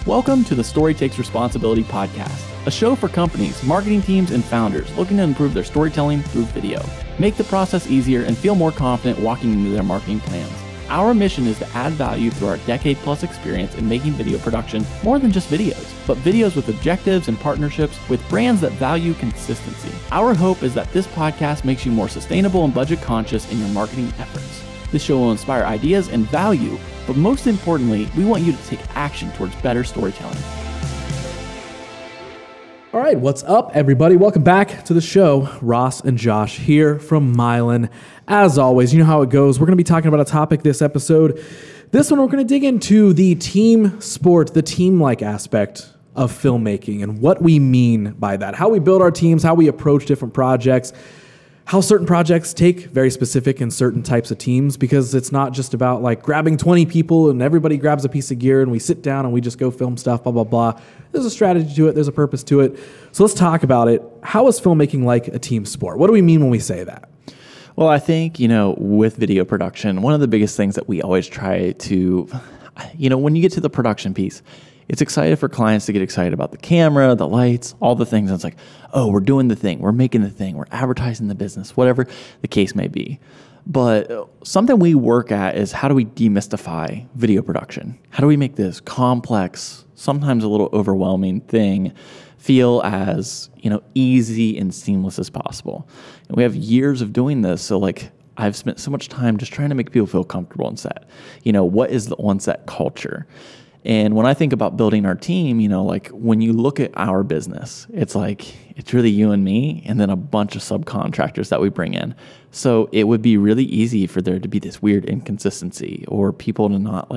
Welcome to the Story Takes Responsibility podcast, a show for companies, marketing teams, and founders looking to improve their storytelling through video, make the process easier, and feel more confident walking into their marketing plans. Our mission is to add value through our decade-plus experience in making video production more than just videos, but videos with objectives and partnerships with brands that value consistency. Our hope is that this podcast makes you more sustainable and budget-conscious in your marketing efforts. This show will inspire ideas and value, but most importantly, we want you to take action towards better storytelling. All right, what's up, everybody? Welcome back to the show. Ross and Josh here from Mylan. As always, you know how it goes. We're going to be talking about a topic this episode. This one, we're going to dig into the team sport, the team-like aspect of filmmaking and what we mean by that, how we build our teams, how we approach different projects, how certain projects take very specific and certain types of teams, because it's not just about like grabbing 20 people and everybody grabs a piece of gear and we sit down and we just go film stuff, blah, blah, blah. There's a strategy to it. There's a purpose to it. So let's talk about it. How is filmmaking like a team sport? What do we mean when we say that? Well, I think, with video production, one of the biggest things that we always try to, when you get to the production piece, it's excited for clients to get excited about the camera, the lights, all the things. And it's like, oh, we're doing the thing, we're making the thing, we're advertising the business, whatever the case may be. But something we work at is how do we demystify video production? How do we make this complex, sometimes a little overwhelming thing feel as, easy and seamless as possible? And we have years of doing this. So I've spent so much time just trying to make people feel comfortable on set. What is the on-set culture? And when I think about building our team, when you look at our business, it's really you and me and then a bunch of subcontractors that we bring in. So it would be really easy for there to be this weird inconsistency or people to not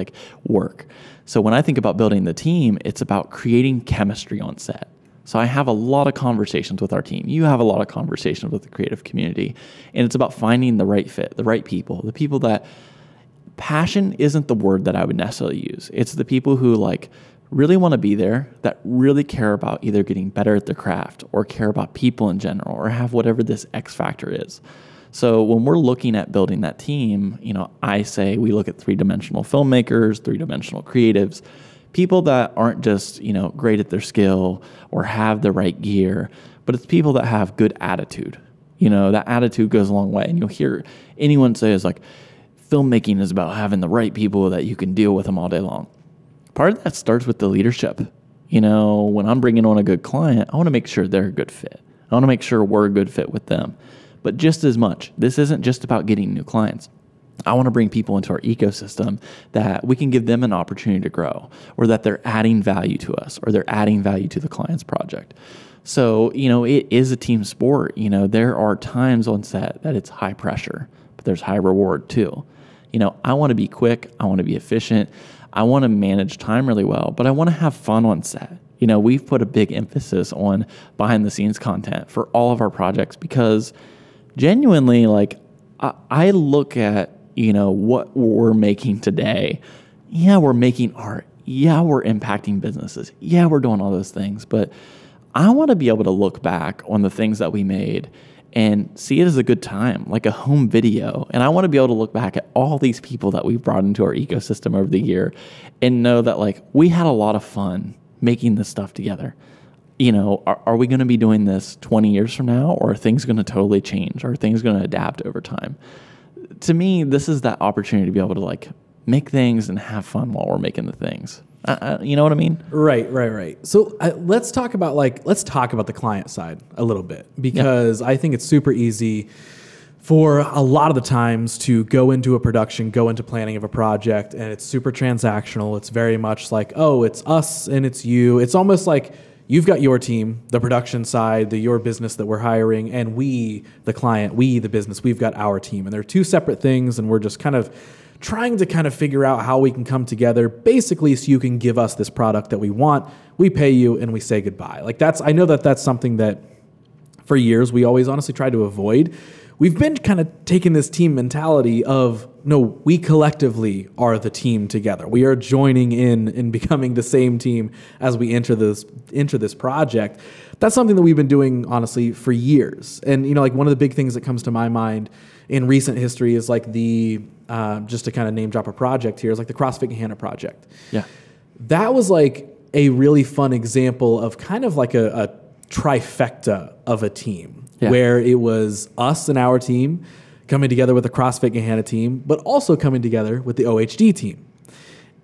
work. So when I think about building the team, it's about creating chemistry on set. So I have a lot of conversations with our team. You have a lot of conversations with the creative community. And it's about finding the right fit, the right people, the people that passion isn't the word that I would necessarily use. It's the people who really want to be there, that really care about either getting better at their craft or care about people in general or have whatever this X factor is. So when we're looking at building that team, I say we look at three-dimensional filmmakers, three-dimensional creatives, people that aren't just, great at their skill or have the right gear, but it's people that have good attitude. That attitude goes a long way. And you'll hear anyone say is filmmaking is about having the right people that you can deal with them all day long. Part of that starts with the leadership. When I'm bringing on a good client, I want to make sure they're a good fit. I want to make sure we're a good fit with them. But just as much, this isn't just about getting new clients. I want to bring people into our ecosystem that we can give them an opportunity to grow, or that they're adding value to us, or they're adding value to the client's project. So, it is a team sport. There are times on set that it's high pressure, but there's high reward too. I want to be quick. I want to be efficient. I want to manage time really well, but I want to have fun on set. We've put a big emphasis on behind the scenes content for all of our projects because genuinely, I look at, what we're making today. Yeah, we're making art. Yeah, we're impacting businesses. Yeah, we're doing all those things, but I want to be able to look back on the things that we made and see it as a good time, like a home video. And I want to be able to look back at all these people that we've brought into our ecosystem over the year and know that we had a lot of fun making this stuff together. Are we going to be doing this 20 years from now, or are things going to totally change? Are things going to adapt over time? To me, this is that opportunity to be able to make things and have fun while we're making the things. You know what I mean? Right. So let's talk about the client side a little bit, because I think it's super easy for a lot of the times to go into a production, go into planning of a project, and it's super transactional. It's very much it's us and it's you. It's almost like you've got your team, the production side, your business that we're hiring, and we, the client, we, the business, we've got our team. And they're two separate things, and we're just trying to figure out how we can come together, basically so you can give us this product that we want, we pay you, and we say goodbye. I know that's something that for years we always honestly tried to avoid. We've been taking this team mentality of, no, we collectively are the team together. We are joining in and becoming the same team as we enter this project. That's something that we've been doing, honestly, for years. And, one of the big things that comes to my mind in recent history is just to name drop a project here, is the CrossFit Gahanna project. Yeah. That was a really fun example of kind of like a trifecta of a team, where it was us and our team coming together with the CrossFit Gahanna team, but also coming together with the OHD team.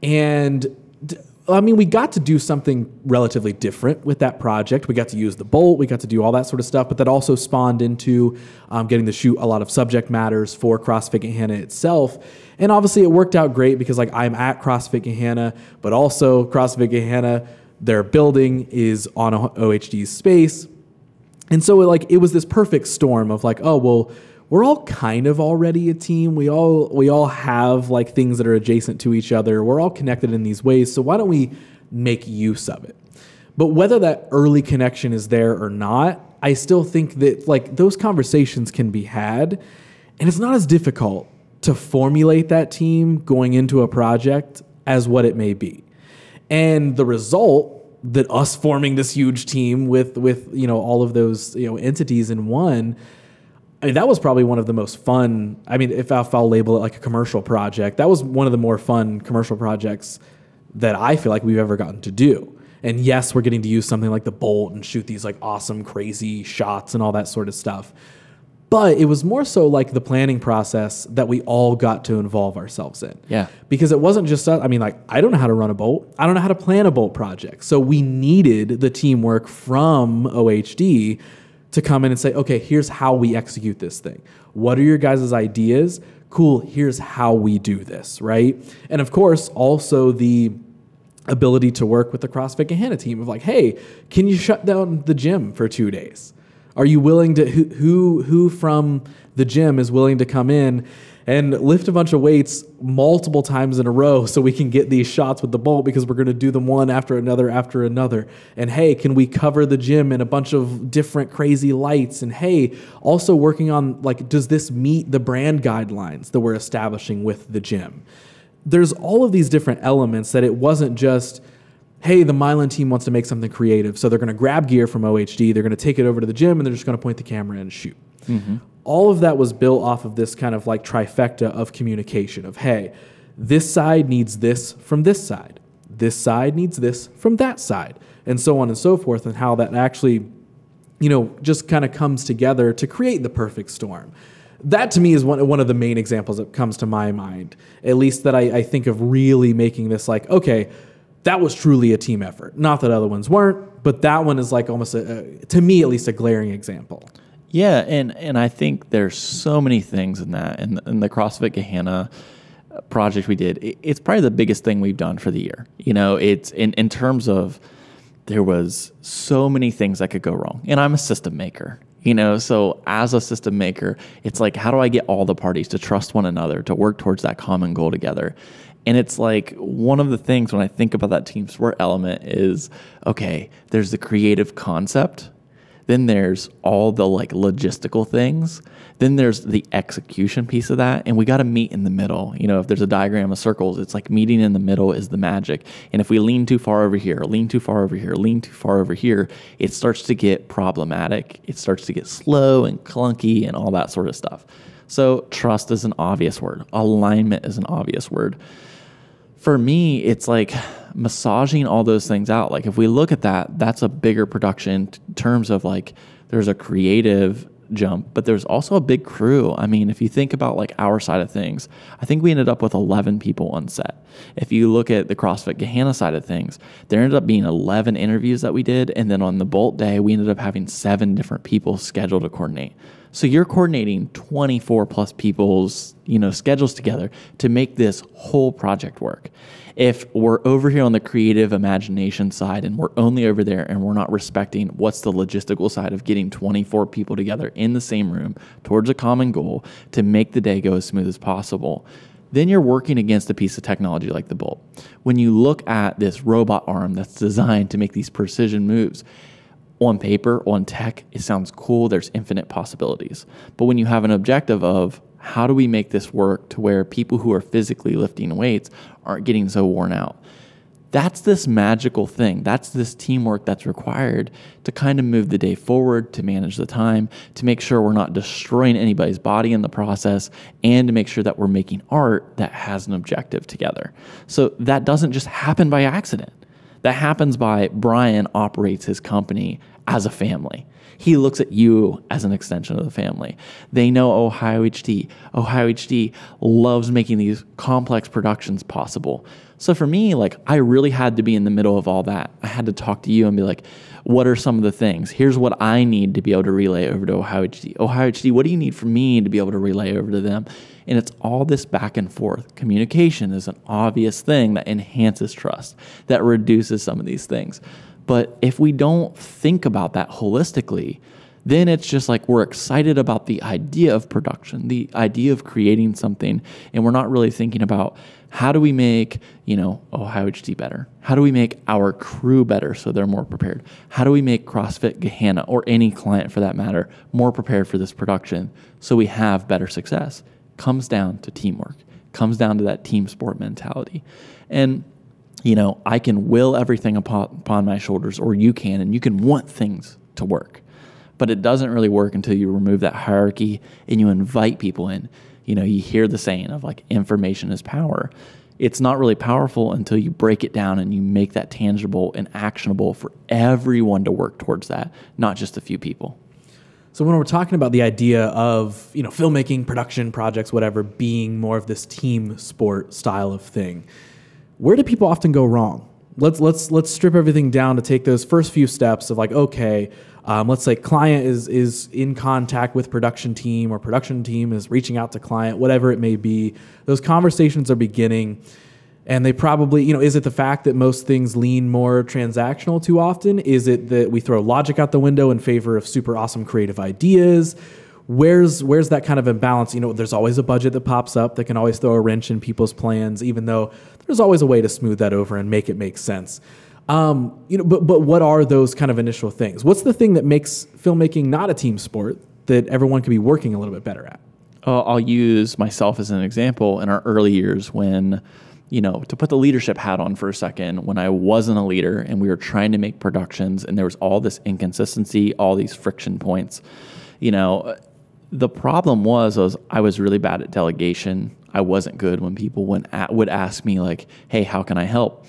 And I mean, we got to do something relatively different with that project. We got to use the bolt, we got to do all that sort of stuff, but that also spawned into getting to shoot a lot of subject matters for CrossFit Gahanna itself. And obviously it worked out great because like I'm at CrossFit Gahanna, but also CrossFit Gahanna, their building is on OHD's space. And so it was this perfect storm of like, oh, well, we're all kind of already a team. We all have like things that are adjacent to each other. We're all connected in these ways. So why don't we make use of it? But whether that early connection is there or not, I still think that like those conversations can be had, and it's not as difficult to formulate that team going into a project as what it may be. And the result that us forming this huge team with all of those entities in one, I mean, that was probably one of the most fun. I mean, if I'll label it like a commercial project, that was one of the more fun commercial projects that I feel like we've ever gotten to do. And yes, we're getting to use something like the bolt and shoot these like awesome, crazy shots and all that sort of stuff. But it was more so like the planning process that we all got to involve ourselves in. Yeah. Because it wasn't just us. I mean, like, I don't know how to run a bolt. I don't know how to plan a bolt project. So we needed the teamwork from OHD to come in and say, okay, here's how we execute this thing. What are your guys' ideas? Cool, here's how we do this, right? And of course, also the ability to work with the CrossFit Gahanna team of like, hey, can you shut down the gym for 2 days? Are you willing to, who from the gym is willing to come in and lift a bunch of weights multiple times in a row so we can get these shots with the bolt because we're going to do them one after another after another. And hey, can we cover the gym in a bunch of different crazy lights? And hey, also working on like, does this meet the brand guidelines that we're establishing with the gym? There's all of these different elements that it wasn't just, hey, the Mylan team wants to make something creative, so they're going to grab gear from OHD, they're going to take it over to the gym, and they're just going to point the camera in and shoot. Mm-hmm. All of that was built off of this kind of like trifecta of communication of, hey, this side needs this from this side. This side needs this from that side, and so on and so forth, and how that actually, just kind of comes together to create the perfect storm. That to me is one of the main examples that comes to my mind, at least that I think of really making this like, okay, that was truly a team effort. Not that other ones weren't, but that one is like almost, to me at least, a glaring example. Yeah, and I think there's so many things in that. In the CrossFit Gahanna project we did, it's probably the biggest thing we've done for the year. It's in terms of there was so many things that could go wrong. And I'm a system maker, so as a system maker, it's like, how do I get all the parties to trust one another, to work towards that common goal together? And it's like one of the things when I think about that team sport element is, okay, there's the creative concept. Then there's all the like logistical things. Then there's the execution piece of that. And we got to meet in the middle. If there's a diagram of circles, it's like meeting in the middle is the magic. And if we lean too far over here, lean too far over here, lean too far over here, it starts to get problematic. It starts to get slow and clunky and all that sort of stuff. So trust is an obvious word. Alignment is an obvious word. For me, it's like massaging all those things out. Like if we look at that, that's a bigger production in terms of like there's a creative jump, but there's also a big crew. I mean, if you think about like our side of things, I think we ended up with 11 people on set. If you look at the CrossFit Gahanna side of things, there ended up being 11 interviews that we did. And then on the Bolt day, we ended up having 7 different people scheduled to coordinate. So you're coordinating 24 plus people's, schedules together to make this whole project work. If we're over here on the creative imagination side and we're only over there and we're not respecting what's the logistical side of getting 24 people together in the same room towards a common goal to make the day go as smooth as possible, then you're working against a piece of technology like the Bolt. When you look at this robot arm that's designed to make these precision moves, on paper, on tech, it sounds cool. There's infinite possibilities. But when you have an objective of how do we make this work to where people who are physically lifting weights aren't getting so worn out, that's this magical thing. That's this teamwork that's required to kind of move the day forward, to manage the time, to make sure we're not destroying anybody's body in the process, and to make sure that we're making art that has an objective together. So that doesn't just happen by accident. That happens by Brian operates his company as a family. He looks at you as an extension of the family. They know Ohio HD. Ohio HD loves making these complex productions possible. So for me, like, I really had to be in the middle of all that. I had to talk to you and be like, what are some of the things? Here's what I need to be able to relay over to Ohio HD. Ohio HD, what do you need from me to be able to relay over to them? And it's all this back and forth. Communication is an obvious thing that enhances trust, that reduces some of these things. But if we don't think about that holistically, then it's just like we're excited about the idea of production, the idea of creating something, and we're not really thinking about how do we make, Ohio HD better? How do we make our crew better so they're more prepared? How do we make CrossFit Gahanna, or any client for that matter, more prepared for this production so we have better success? Comes down to teamwork, comes down to that team sport mentality. And I can will everything upon my shoulders, or you can, and you can want things to work. But it doesn't really work until you remove that hierarchy and you invite people in. You hear the saying of like, information is power. It's not really powerful until you break it down and you make that tangible and actionable for everyone to work towards that, not just a few people. So when we're talking about the idea of, filmmaking, production, projects, whatever, being more of this team sport style of thing, where do people often go wrong? Let's strip everything down to take those first few steps of like, okay, let's say client is in contact with production team, or production team is reaching out to client, whatever it may be. Those conversations are beginning, and they probably, is it the fact that most things lean more transactional too often? Is it that we throw logic out the window in favor of super awesome creative ideas? Where's that kind of imbalance? There's always a budget that pops up that can always throw a wrench in people's plans, even though there's always a way to smooth that over and make it make sense. But what are those kind of initial things? What's the thing that makes filmmaking not a team sport that everyone could be working a little bit better at? I'll use myself as an example. In our early years when, to put the leadership hat on for a second, when I wasn't a leader and we were trying to make productions and there was all this inconsistency, all these friction points, the problem was I was really bad at delegation. I wasn't good when people would ask me like, hey, how can I help?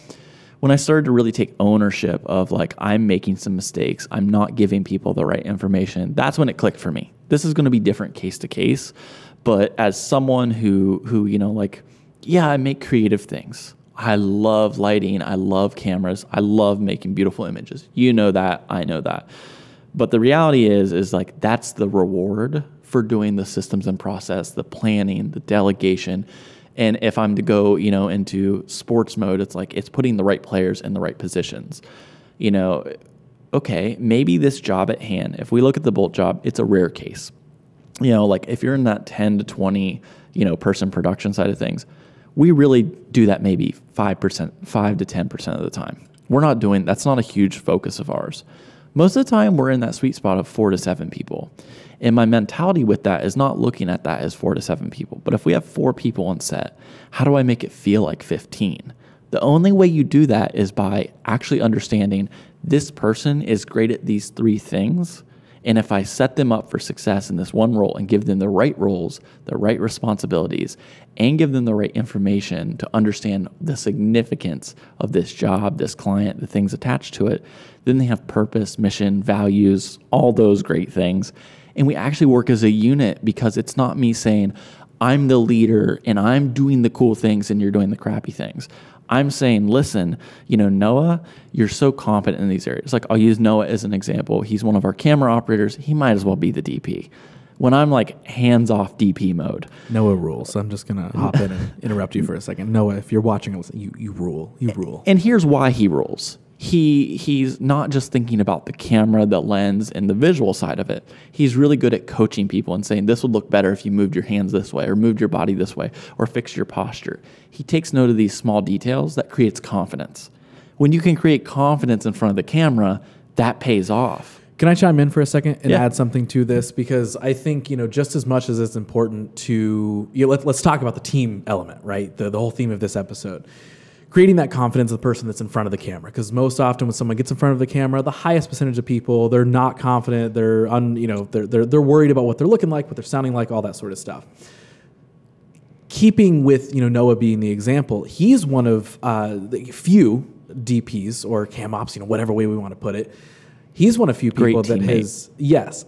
When I started to really take ownership of like, I'm making some mistakes, I'm not giving people the right information, that's when it clicked for me. This is going to be different case to case, but as someone who I make creative things. I love lighting, I love cameras, I love making beautiful images. You know that, I know that. But the reality is like, that's the reward for doing the systems and process, the planning, the delegation. And if I'm to go, into sports mode, it's like, it's putting the right players in the right positions. Okay, maybe this job at hand, if we look at the Bolt job, it's a rare case. Like if you're in that 10 to 20, person production side of things, we really do that maybe 5 to 10% of the time. That's not a huge focus of ours. Most of the time, we're in that sweet spot of 4 to 7 people. And my mentality with that is not looking at that as 4 to 7 people. But if we have 4 people on set, how do I make it feel like 15? The only way you do that is by actually understanding this person is great at these 3 things. And if I set them up for success in this one role and give them the right roles, the right responsibilities, and give them the right information to understand the significance of this job, this client, the things attached to it, then they have purpose, mission, values, all those great things. And we actually work as a unit, because it's not me saying, I'm the leader and I'm doing the cool things and you're doing the crappy things. I'm saying, listen, Noah, you're so confident in these areas. Like, I'll use Noah as an example. He's one of our camera operators. He might as well be the DP. When I'm like hands-off DP mode. Noah rules. I'm just going to hop in and interrupt you for a second. Noah, if you're watching, you rule. You rule. And here's why he rules. He's not just thinking about the camera, the lens, and the visual side of it. He's really good at coaching people and saying, this would look better if you moved your hands this way, or moved your body this way, or fixed your posture. He takes note of these small details that creates confidence. When you can create confidence in front of the camera, that pays off. Can I chime in for a second and add something to this? Because I think, just as much as it's important to, let's talk about the team element, right? The whole theme of this episode. Creating that confidence of the person that's in front of the camera. Because most often when someone gets in front of the camera, the highest percentage of people, they're not confident, they're worried about what they're looking like, what they're sounding like, all that sort of stuff. Keeping with Noah being the example, he's one of the few DPs or cam ops, whatever way we want to put it. He's one of few people that has,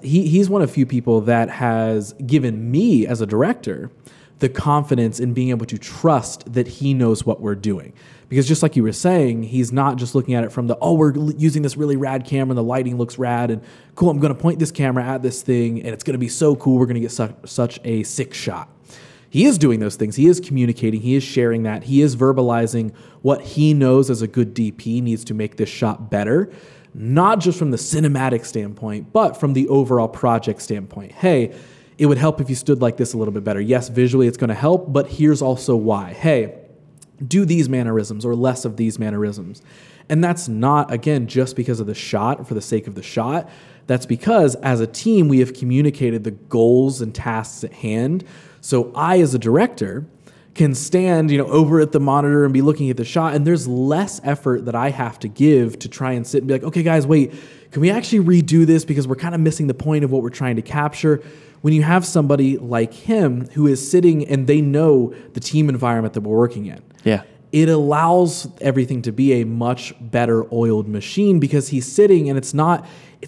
he's one of few people that has given me as a director the confidence in being able to trust that he knows what we're doing. Because just like you were saying, he's not just looking at it from we're using this really rad camera, the lighting looks rad, and cool, I'm going to point this camera at this thing, and it's going to be so cool, we're going to get such a sick shot. He is doing those things. He is communicating. He is sharing that. He is verbalizing what he knows as a good DP needs to make this shot better, not just from the cinematic standpoint, but from the overall project standpoint. Hey, it would help if you stood like this a little bit better. Yes, visually it's going to help, but here's also why. Hey, do these mannerisms or less of these mannerisms. And that's not, again, just because of the shot or for the sake of the shot. That's because as a team, we have communicated the goals and tasks at hand. So I, as a director, can stand, over at the monitor and be looking at the shot, and there's less effort that I have to give to try and sit and be like, okay, guys, wait, can we actually redo this because we're kind of missing the point of what we're trying to capture? When you have somebody like him who is sitting and they know the team environment that we're working in, it allows everything to be a much better oiled machine because he's sitting and it's not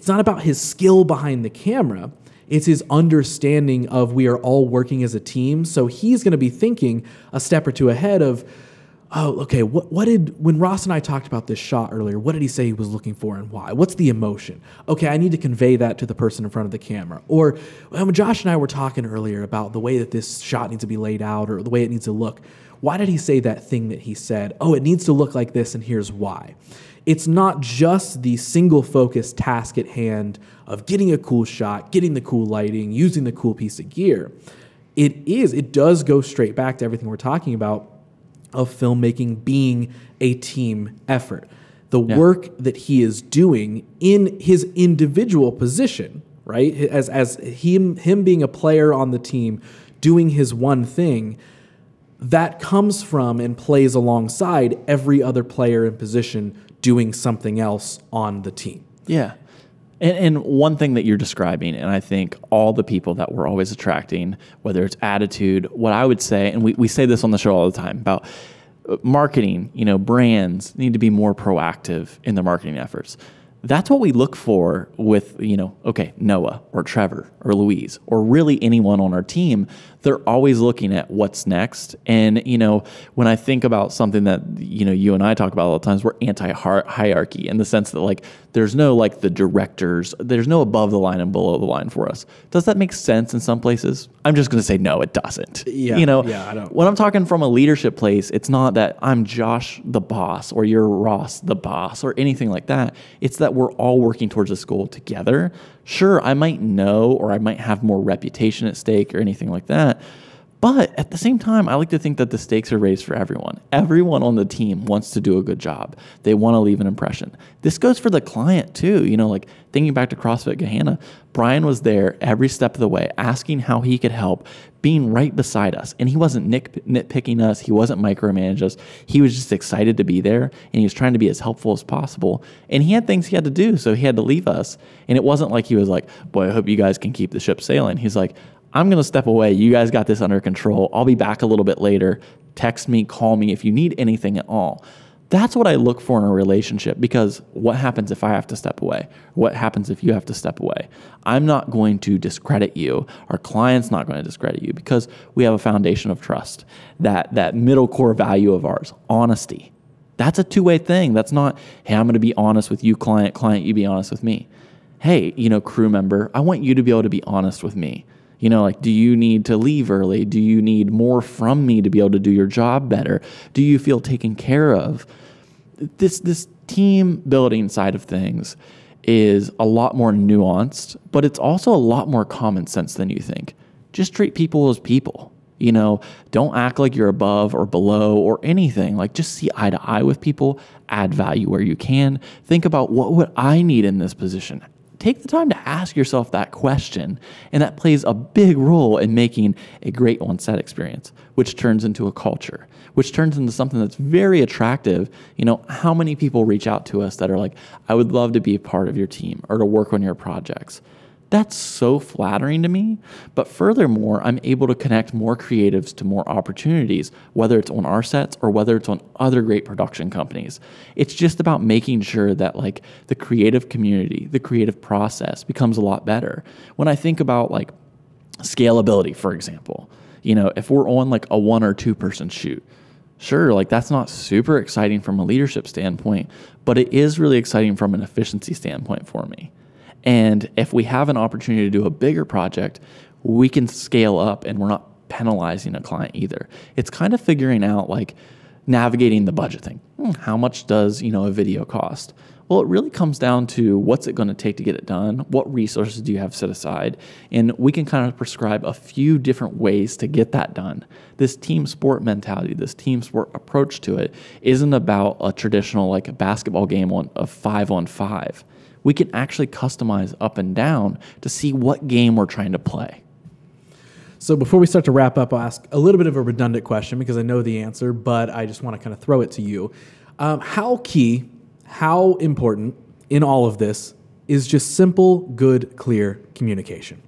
about his skill behind the camera. It's his understanding of we are all working as a team. So he's going to be thinking a step or two ahead of, oh, okay, when Ross and I talked about this shot earlier, what did he say he was looking for and why? What's the emotion? Okay, I need to convey that to the person in front of the camera. Or when Josh and I were talking earlier about the way that this shot needs to be laid out or the way it needs to look, why did he say that thing that he said? Oh, it needs to look like this and here's why. It's not just the single focus task at hand of getting a cool shot, getting the cool lighting, using the cool piece of gear. It does go straight back to everything we're talking about of filmmaking being a team effort. The work that he is doing in his individual position, right? As him being a player on the team, doing his one thing, that comes from and plays alongside every other player in position doing something else on the team. Yeah. And one thing that you're describing, and I think all the people that we're always attracting, whether it's attitude, what I would say, and we say this on the show all the time about marketing, brands need to be more proactive in their marketing efforts. That's what we look for with, Noah or Trevor or Louise or really anyone on our team. They're always looking at what's next. And, when I think about something that, you and I talk about all the times, we're anti-hierarchy in the sense that there's no the directors, there's no above the line and below the line for us. Does that make sense in some places? I'm just going to say, no, it doesn't. Yeah, I don't. When I'm talking from a leadership place, it's not that I'm Josh the boss or you're Ross the boss or anything like that. It's that we're all working towards this goal together. Sure, I might know or I might have more reputation at stake or anything like that. But at the same time, I like to think that the stakes are raised for everyone. Everyone on the team wants to do a good job. They want to leave an impression. This goes for the client too. Thinking back to CrossFit Gahanna, Brian was there every step of the way, asking how he could help, being right beside us. And he wasn't nitpicking us. He wasn't micromanaging us. He was just excited to be there, and he was trying to be as helpful as possible. And he had things he had to do, so he had to leave us. And it wasn't like he was like, boy, I hope you guys can keep the ship sailing. He's like, I'm going to step away. You guys got this under control. I'll be back a little bit later. Text me, call me if you need anything at all. That's what I look for in a relationship, because what happens if I have to step away? What happens if you have to step away? I'm not going to discredit you. Our client's not going to discredit you, because we have a foundation of trust. That middle core value of ours, honesty. That's a two-way thing. That's not, hey, I'm going to be honest with you, client, you be honest with me. Hey, crew member, I want you to be able to be honest with me. Do you need to leave early? Do you need more from me to be able to do your job better? Do you feel taken care of? This team building side of things is a lot more nuanced, but it's also a lot more common sense than you think. Just treat people as people. Don't act like you're above or below or anything. Just see eye to eye with people, add value where you can. Think about, what would I need in this position? Take the time to ask yourself that question, and that plays a big role in making a great on-set experience, which turns into a culture, which turns into something that's very attractive. How many people reach out to us that are like, I would love to be a part of your team or to work on your projects? That's so flattering to me. But furthermore, I'm able to connect more creatives to more opportunities, whether it's on our sets or whether it's on other great production companies. It's just about making sure that like the creative community, the creative process becomes a lot better. When I think about like scalability, for example, if we're on like a 1 or 2 person shoot, sure, like that's not super exciting from a leadership standpoint, but it is really exciting from an efficiency standpoint for me. And if we have an opportunity to do a bigger project, we can scale up and we're not penalizing a client either. It's kind of figuring out like navigating the budget thing. How much does, a video cost? Well, it really comes down to what's it going to take to get it done? What resources do you have set aside? And we can kind of prescribe a few different ways to get that done. This team sport mentality, this team sport approach to it isn't about a traditional like a basketball game of 5-on-5. We can actually customize up and down to see what game we're trying to play. So before we start to wrap up, I'll ask a little bit of a redundant question because I know the answer, but I just want to kind of throw it to you. How important in all of this is just simple, good, clear communication?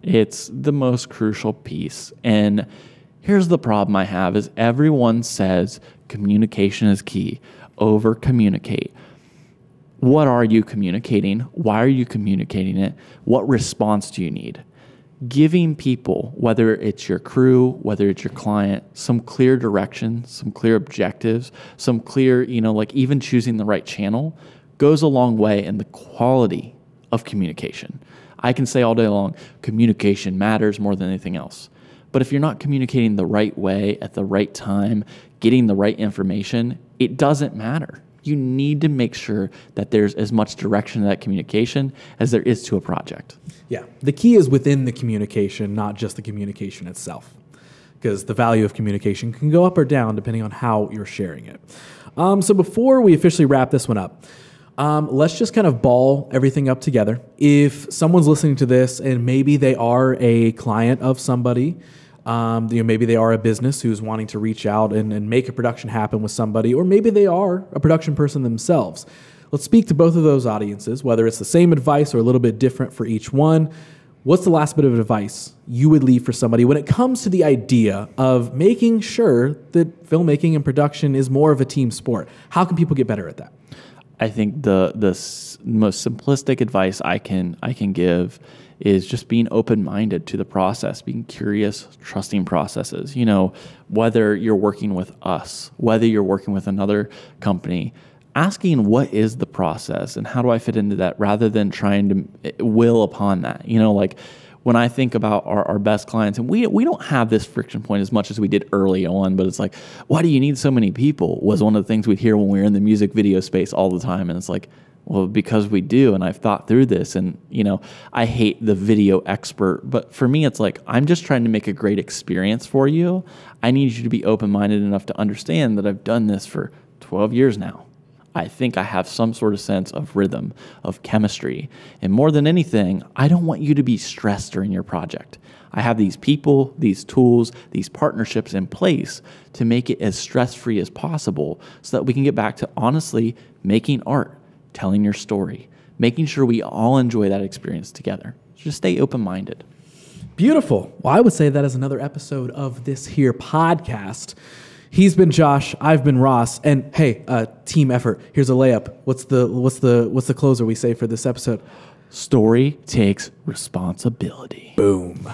It's the most crucial piece. And here's the problem I have is everyone says communication is key. Over communicate. What are you communicating? Why are you communicating it? What response do you need? Giving people, whether it's your crew, whether it's your client, some clear direction, some clear objectives, some clear, like even choosing the right channel goes a long way in the quality of communication. I can say all day long, communication matters more than anything else. But if you're not communicating the right way at the right time, getting the right information, it doesn't matter. You need to make sure that there's as much direction to that communication as there is to a project. Yeah, the key is within the communication, not just the communication itself, because the value of communication can go up or down depending on how you're sharing it. So before we officially wrap this one up, let's just kind of ball everything up together. If someone's listening to this and maybe they are a client of somebody, maybe they are a business who's wanting to reach out and make a production happen with somebody, or maybe they are a production person themselves. Let's speak to both of those audiences, whether it's the same advice or a little bit different for each one. What's the last bit of advice you would leave for somebody when it comes to the idea of making sure that filmmaking and production is more of a team sport? How can people get better at that? I think the most simplistic advice I can give is just being open-minded to the process, being curious, trusting processes. Whether you're working with us, whether you're working with another company, asking what is the process and how do I fit into that rather than trying to will upon that. Like when I think about our best clients, and we don't have this friction point as much as we did early on, but it's like, why do you need so many people was one of the things we'd hear when we were in the music video space all the time. And it's like, well, because we do, and I've thought through this, and I hate the video expert, but for me, it's like, I'm just trying to make a great experience for you. I need you to be open-minded enough to understand that I've done this for 12 years now. I think I have some sort of sense of rhythm, of chemistry, and more than anything, I don't want you to be stressed during your project. I have these people, these tools, these partnerships in place to make it as stress-free as possible so that we can get back to honestly making art, telling your story, making sure we all enjoy that experience together. Just stay open-minded. Beautiful. Well, I would say that is another episode of this here podcast. He's been Josh, I've been Ross, and hey, team effort. Here's a layup. What's the closer we say for this episode? Story takes responsibility. Boom.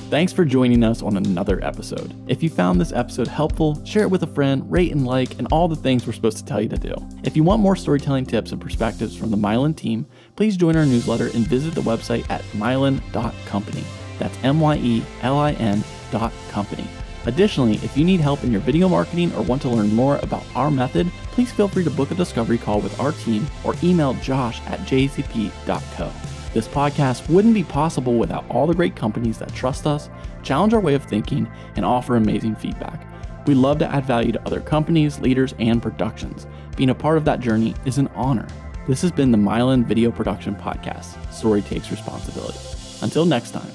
Thanks for joining us on another episode. If you found this episode helpful, share it with a friend, rate and like, and all the things we're supposed to tell you to do. If you want more storytelling tips and perspectives from the Mylan team, please join our newsletter and visit the website at mylan.company. That's MYELIN.company. Additionally, if you need help in your video marketing or want to learn more about our method, please feel free to book a discovery call with our team or email josh@jcp.co. This podcast wouldn't be possible without all the great companies that trust us, challenge our way of thinking, and offer amazing feedback. We love to add value to other companies, leaders, and productions. Being a part of that journey is an honor. This has been the Mylan Video Production Podcast. Story takes responsibility. Until next time.